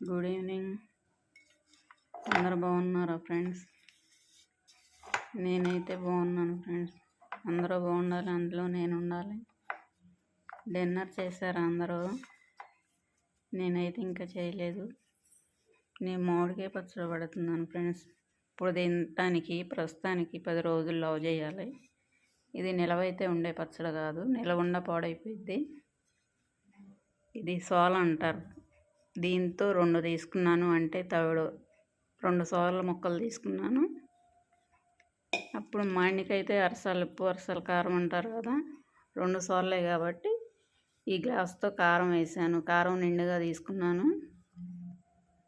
Good evening. అందరు బాగున్నారా friends? నేనైతే బాగున్నాను ఫ్రెండ్స్. అందరూ బాగుండాలి, అందులో నేను ఉండాలి. డిన్నర్ చేశారా అందరూ? నేనైతే ఇంకా చేయలేదు. నేను మామిడికాయ పచ్చడి పడుతున్నాను ఫ్రెండ్స్. ఇప్పుడు తినటానికి ప్రస్తుతానికి 10 రోజులు లవ్ చేయాలి. ఇది నిలవైతే ఉండే పచ్చడి కాదు, నిలవకుండా పాడైపోయింది. ఇది సోల అంటారు. దీంతో 2 తీసుకున్నాను, అంటే 2 సోల ముక్కలు తీసుకున్నాను. అప్పుడు మామిడికైతే అరసాలు ఉప్పు అరసాలు కారం అంటారు కదా, 2 సోలే కాబట్టి ఈ గ్లాస్తో కారం వేసాను. కారం నిండుగా తీసుకున్నాను.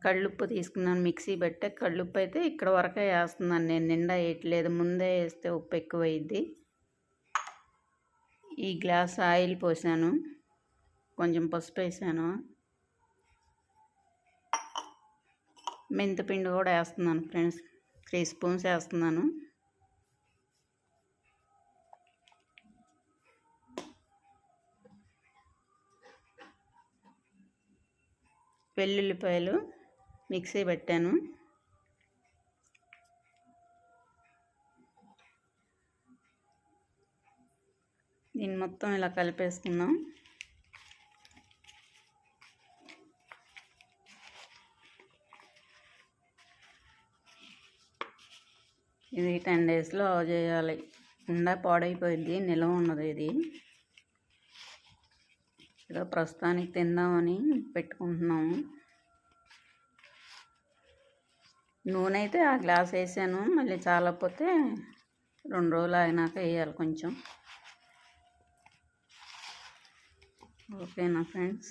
కళ్ళుప్పు తీసుకున్నాను, మిక్సీ పెట్టే కళ్ళుప్పు అయితే ఇక్కడ వరకే వేస్తున్నాను నేను, నిండా వేయట్లేదు. ముందే వేస్తే ఉప్పు ఎక్కువైద్ది. ఈ గ్లాస్ ఆయిల్ పోసాను, కొంచెం పసుపు వేసాను, మెంతిపిండి కూడా వేస్తున్నాను ఫ్రెండ్స్. 3 స్పూన్స్ వేస్తున్నాను. వెల్లుల్లిపాయలు మిక్సీ పెట్టాను. దీన్ని మొత్తం ఇలా కలిపేసుకుందాం. ఇది 10 డేస్లో చేయాలి. ఉండా పాడైపోయింది, నిలవ ఉన్నది. ఇది ఇలా ప్రస్తుతానికి తిందామని పెట్టుకుంటున్నాము. నూనె అయితే ఆ గ్లాస్ వేసాను, మళ్ళీ చాలకపోతే 2 రోజులు అయినాక వేయాలి కొంచెం. ఓకేనా ఫ్రెండ్స్?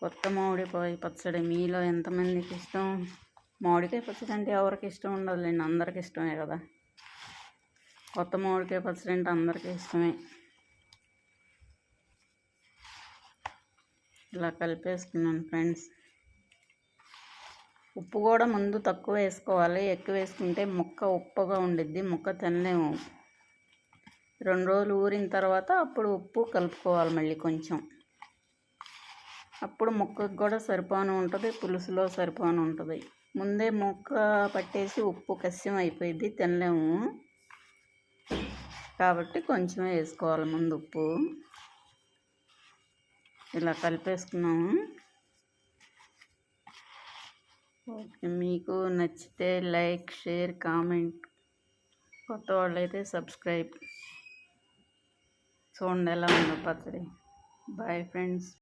కొత్త మామిడికాయ పచ్చడి మీలో ఎంతమందికి ఇష్టం? మామిడికాయ పచ్చడి అంటే ఎవరికి ఇష్టం ఉండదులేండి, అందరికి ఇష్టమే కదా. కొత్త మామిడికాయ పచ్చడి అంటే అందరికీ ఇష్టమే. ఇలా కలిపేసుకున్నాను ఫ్రెండ్స్. ఉప్పు కూడా ముందు తక్కువ వేసుకోవాలి, ఎక్కువ వేసుకుంటే ముక్క ఉప్పుగా ఉండిద్ది, ముక్క తినలేము. 2 రోజులు ఊరిన తర్వాత అప్పుడు ఉప్పు కలుపుకోవాలి మళ్ళీ కొంచెం. అప్పుడు ముక్కకు కూడా సరిపోను ఉంటుంది, పులుసులో సరిపోను ఉంటుంది. ముందే ముక్క పట్టేసి ఉప్పు కస్యం అయిపోయింది, తినలేము. కాబట్టి కొంచెం వేసుకోవాలి ముందు ఉప్పు. ఇలా కలిపేసుకున్నాము. ఓకే, మీకు నచ్చితే లైక్, షేర్, కామెంట్. కొత్త వాళ్ళైతే సబ్స్క్రైబ్. చూడండి ఎలా ఉందో పచ్చడి. Bye friends.